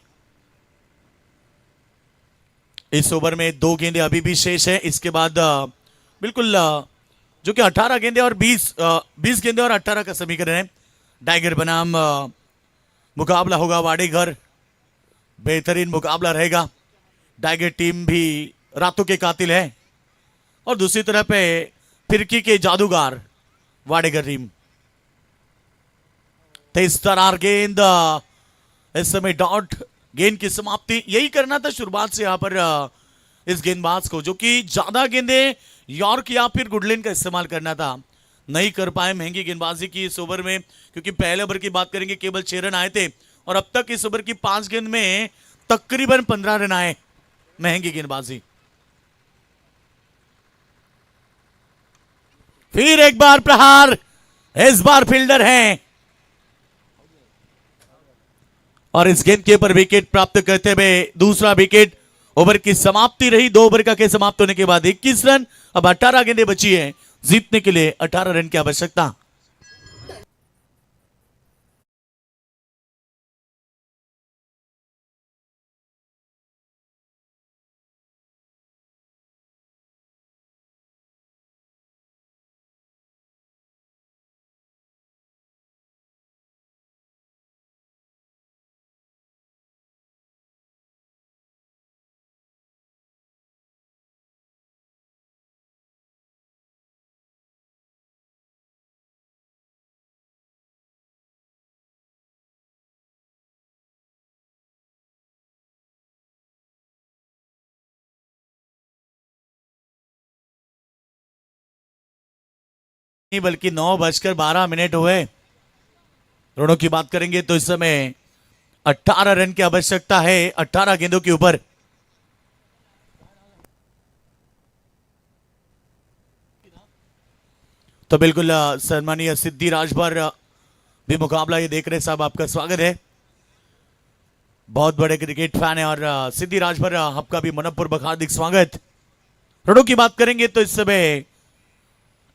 इस ओवर में 2 गेंदें अभी भी शेष है। इसके बाद बिल्कुल जो कि 18 गेंदें और 20 गेंदें और 18 का समीकरण है। टाइगर बनाम मुकाबला होगा वाडेघर, बेहतरीन मुकाबला रहेगा। टाइगर टीम भी रातों के कातिल है और दूसरी तरफ है फिरकी के जादूगर वाडेघर टीम। तेज तरार गेंद, इस समय डॉट गेंद की समाप्ति, यही करना था शुरुआत से यहाँ पर इस गेंदबाज को, जो कि ज्यादा गेंदें यॉर्क या फिर गुडलैंड का इस्तेमाल करना था, नहीं कर पाए। महंगी गेंदबाजी की इस ओवर में, क्योंकि पहले ओवर की बात करेंगे केवल 6 रन आए थे और अब तक इस ओवर की 5 गेंद में तकरीबन 15 रन आए। महंगी गेंदबाजी। फिर एक बार प्रहार, इस बार फील्डर हैं और इस गेंद के ऊपर विकेट प्राप्त करते हुए दूसरा विकेट। ओवर की समाप्ति रही 2 ओवर का खेल समाप्त होने के बाद 21 रन। अब 18 गेंदें बची है, जीतने के लिए 18 रन की आवश्यकता। नहीं बल्कि 9:12 हुए। रनों की बात करेंगे तो इस समय 18 रन की आवश्यकता है 18 गेंदों के ऊपर। तो बिल्कुल सम्मानीय सिद्धि राजभर भी मुकाबला ये देख रहे साहब, आपका स्वागत है। बहुत बड़े क्रिकेट फैन है और सिद्धि राजभर आपका भी मनपूर्वक हार्दिक स्वागत। रनों की बात करेंगे तो इस समय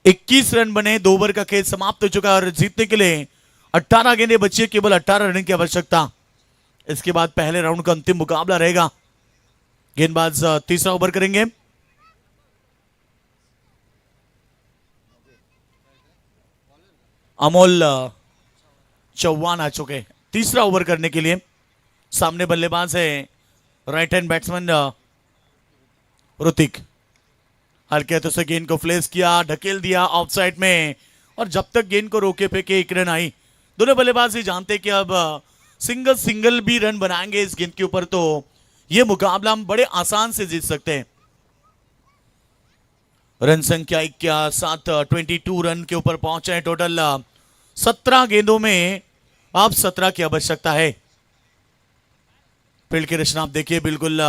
21 रन बने, 2 ओवर का खेल समाप्त हो चुका है और जीतने के लिए 18 गेंदें बची है, केवल 18 रन की आवश्यकता। इसके बाद पहले राउंड का अंतिम मुकाबला रहेगा। गेंदबाज तीसरा ओवर करेंगे। अमोल चौहान आ चुके तीसरा ओवर करने के लिए। सामने बल्लेबाज है राइट हैंड बैट्समैन ऋतिक। हल्के हाथों से गेंद को फ्लेस किया, ढकेल दिया ऑफ साइड में, और जब तक गेंद को रोके फेंके 1 रन आई। दोनों बल्लेबाज ही जानते कि अब सिंगल भी रन बनाएंगे इस गेंद के ऊपर तो ये मुकाबला हम बड़े आसान से जीत सकते हैं। रन संख्या 7 22 रन के ऊपर पहुंचे हैं। टोटल 17 गेंदों में अब 17 की आवश्यकता है। फील्ड की रचना आप देखिए, बिल्कुल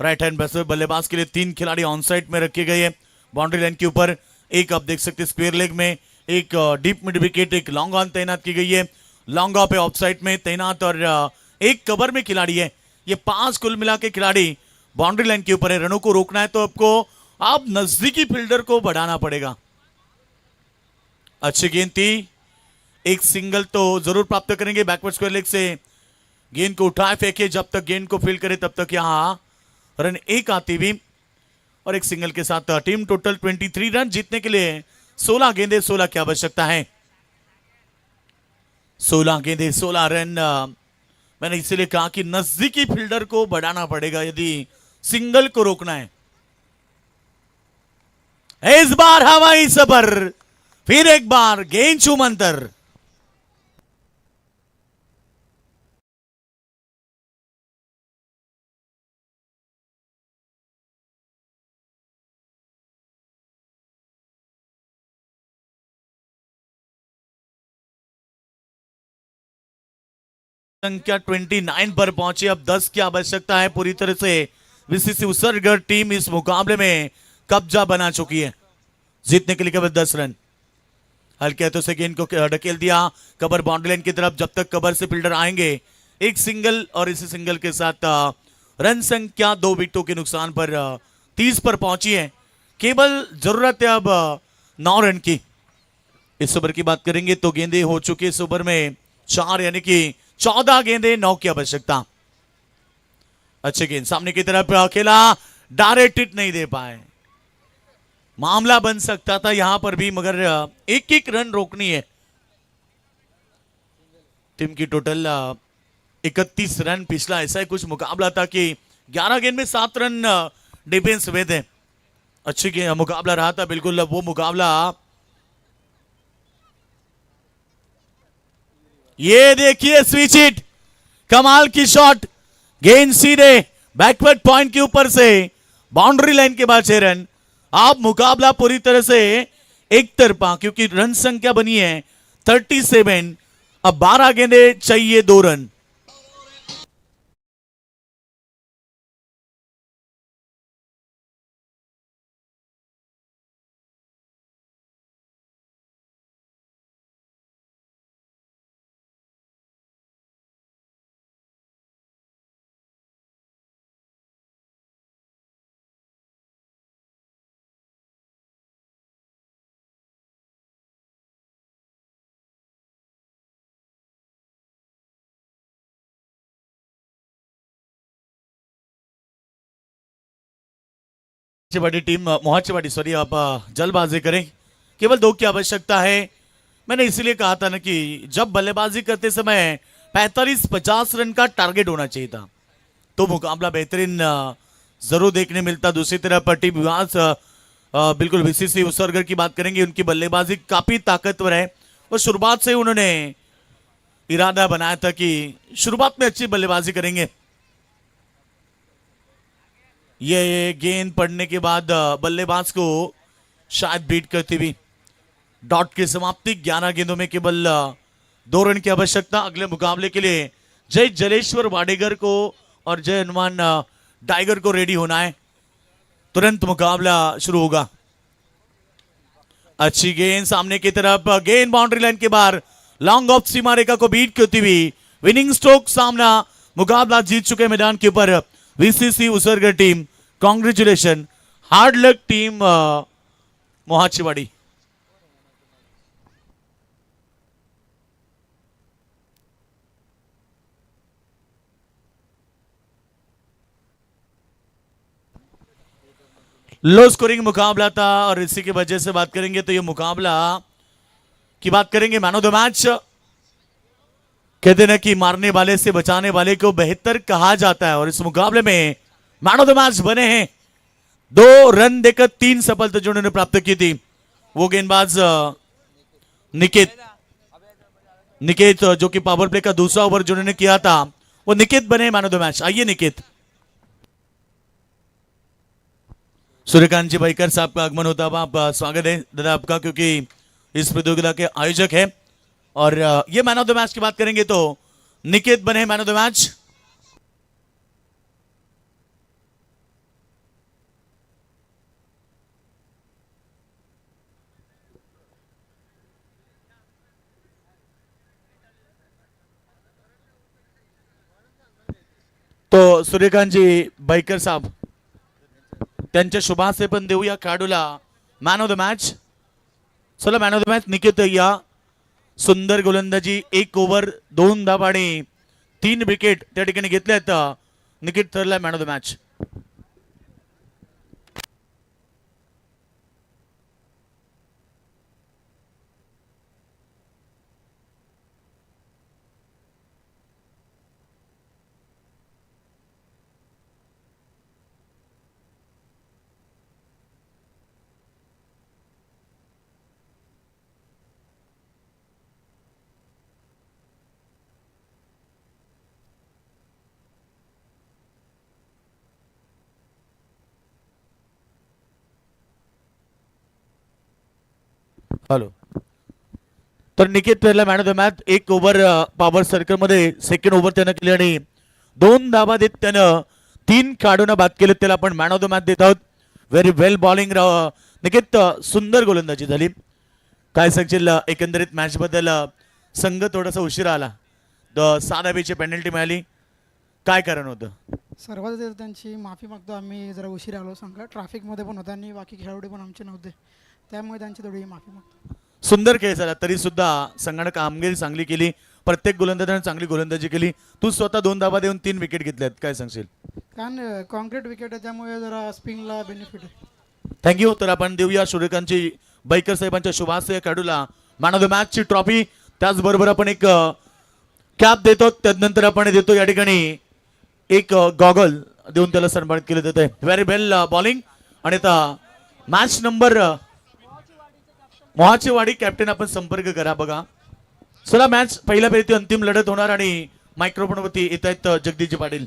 राइट हैंड बल्लेबाज के लिए 3 खिलाड़ी ऑन साइड में रखे गए हैं बाउंड्री लाइन के ऊपर। एक आप देख सकते हैं स्क्वायर लेग में, एक डीप मिड विकेट, एक लॉन्ग ऑन तैनात की गई है, long off pay of side में तैनात, और एक कवर में खिलाड़ी है। ये 5 कुल मिला के खिलाड़ी बाउंड्री लाइन के ऊपर है। रनों को रोकना है तो आपको आप नजदीकी फील्डर को बढ़ाना पड़ेगा। अच्छी गेंद थी, एक सिंगल तो जरूर प्राप्त करेंगे बैकवर्ड स्क्वायर लेग से। गेंद को उठाए फेंके, जब तक गेंद को फील्ड करे तब तक यहां रन एक आती हुई और एक सिंगल के साथ टीम टोटल 23 रन। जीतने के लिए 16 गेंदे 16 की आवश्यकता है। 16 गेंदे 16 रन। मैंने इसीलिए कहा कि नजदीकी फील्डर को बढ़ाना पड़ेगा यदि सिंगल को रोकना है। इस बार हवाई सफर, फिर एक बार गेंद छूमंतर। संख्या 29 पर पहुंची, अब 10 की आवश्यकता है। पूरी तरह से बीसीसी उसरगढ़ टीम इस मुकाबले में कब्जा बना चुकी है। जीतने के लिए केवल 10 रन। हल्के हाथों से गेंद को ढकेल दिया कबर बाउंड्री लाइन की तरफ। जब तक कबर से फील्डर आएंगे, एक सिंगल और इसी सिंगल के साथ रन संख्या 2 विकेटों के नुकसान पर 30 पर पहुंची है। केवल जरूरत है अब 9 रन की। इस ओवर की बात करेंगे तो गेंदे हो चुकी इस ओवर में 4, यानी कि 14 गेंदे 9 की आवश्यकता। अच्छे गेंद सामने की तरफ खेला, डायरेक्ट हिट नहीं दे पाए। मामला बन सकता था यहां पर भी, मगर एक एक रन रोकनी है। टीम की टोटल 31 रन। पिछला ऐसा ही कुछ मुकाबला था कि 11 गेंद में 7 रन डिफेंस हुए थे। अच्छी मुकाबला रहा था बिल्कुल वो मुकाबला। ये देखिए स्विच हिट, कमाल की शॉट, गेंद सीधे बैकवर्ड पॉइंट के ऊपर से बाउंड्री लाइन के बाद 6 रन। अब मुकाबला पूरी तरह से एक तरफा, क्योंकि रन संख्या बनी है 37। अब 12 गेंदे चाहिए 2 रन। बड़ी टीम मोहाचीवाड़ी, सॉरी, आप जल्दबाजी करें, केवल 2 की आवश्यकता है। मैंने इसीलिए कहा था ना कि जब बल्लेबाजी करते समय 45-50 रन का टारगेट होना चाहिए था, तो मुकाबला बेहतरीन जरूर देखने मिलता। दूसरी तरफ टीम विवास बिल्कुल बीसीसी उसरगढ़ की बात करेंगे, उनकी बल्लेबाजी काफी ताकतवर है और शुरुआत से उन्होंने इरादा बनाया था कि शुरुआत में अच्छी बल्लेबाजी करेंगे। ये गेंद पड़ने के बाद बल्लेबाज को शायद बीट करती हुई डॉट की समाप्ति। 11 गेंदों में केवल 2 रन की आवश्यकता। अगले मुकाबले के लिए जय जलेश्वर वाडेगर को और जय हनुमान टाइगर को रेडी होना है। तुरंत मुकाबला शुरू होगा। अच्छी गेंद सामने की तरफ, गेंद बाउंड्री लाइन के बाहर, लॉन्ग ऑफ सीमा रेखा को बीट करती हुई विनिंग स्ट्रोक सामना। मुकाबला जीत चुके मैदान के ऊपर बीसीसी उसरगढ़ टीम। कांग्रेचुलेशन, हार्ड लक टीम मोहाचीवाड़ी। लो स्कोरिंग मुकाबला था और इसी की वजह से बात करेंगे तो ये मुकाबला की बात करेंगे मैन ऑफ द मैच। कहते ना कि मारने वाले से बचाने वाले को बेहतर कहा जाता है और इस मुकाबले में मैन ऑफ द मैच बने हैं। 2 रन देकर 3 सफलता जो उन्होंने प्राप्त की थी, वो गेंदबाज निकेत जो कि पावर प्ले का दूसरा ओवर जो उन्होंने किया था, वो निकेत बने मैन ऑफ द मैच। आइए निकेत। सूर्यकांत जी भाईकर साहब का आगमन होता हुआ आप स्वागत है दादा आपका, क्योंकि इस प्रतियोगिता के आयोजक है। और ये मैन ऑफ द मैच की बात करेंगे तो निकेत बने मैन ऑफ द मैच। तो सूर्यकांत जी भाईकर साहब त्यांच्या शुभाशय पण देऊया खेळाडूला मॅन ऑफ द मॅच। चला man of the match Niket या सुंदर गोलंदाजी, 1 ओव्हर 2 धावा आणि 3 विकेट त्या ठिकाणी घेतल्यात. निखित ठरला man of the match. Hello. तर निकेत ठरला man of the match. 1 over power circle मध्ये सेकंड ओव्हर त्यानं केली आणि 2 धावा देत त्यानं 3 काढून बाद केले. त्याला आपण मॅन ऑफ द मॅच देत आहोत. व्हेरी वेल बॉलिंग निकेत. सुंदर गोलंदाजी झाली. काय सांगशील एकंदरीत मॅच बद्दल? संघ थोडासा उशिरा आला, 6 धावेची पेनल्टी मिळाली, काय कारण होतं? सर्वात आधी त्यांची माफी मागतो. आम्ही जरा उशीर आलो, संघ ट्रॅफिकमध्ये पण होता आणि बाकी खेळाडू पण आमचे नव्हते, त्यामुळे त्यांची थोडी माफी मागतो. सुंदर खेळ झाला, तरी सुद्धा संघानं कामगिरी चांगली केली. प्रत्येक गोलंदाजाने चांगली गोलंदाजी केली. तू स्वतः 2 धावा देऊन 3 विकेट घेतल्यात, काय सांगशील? कारण कॉन्क्रीट विकेट आहे त्यामुळे जरा स्पिनला बेनिफिट आहे. थँक्यू. तर आपण देऊया सूर्यकांतची बैकर साहेबांच्या शुभाशय खेळाडूला मॅन ऑफ द मॅच ची ट्रॉफी. त्याचबरोबर आपण एक कॅप देतो. त्यानंतर आपण देतो या ठिकाणी एक गॉगल देऊन त्याला सन्मानित केलं जात आहे. व्हेरी वेल बॉलिंग. आणि आता मॅच नंबर मोहाचेवाडी कॅप्टन आपण संपर्क करा बघा. चला मॅच पहिल्या फेरीची अंतिम लढत होणार आणि मायक्रोफोनवरती येत आहेत जगदीशजी पाटील.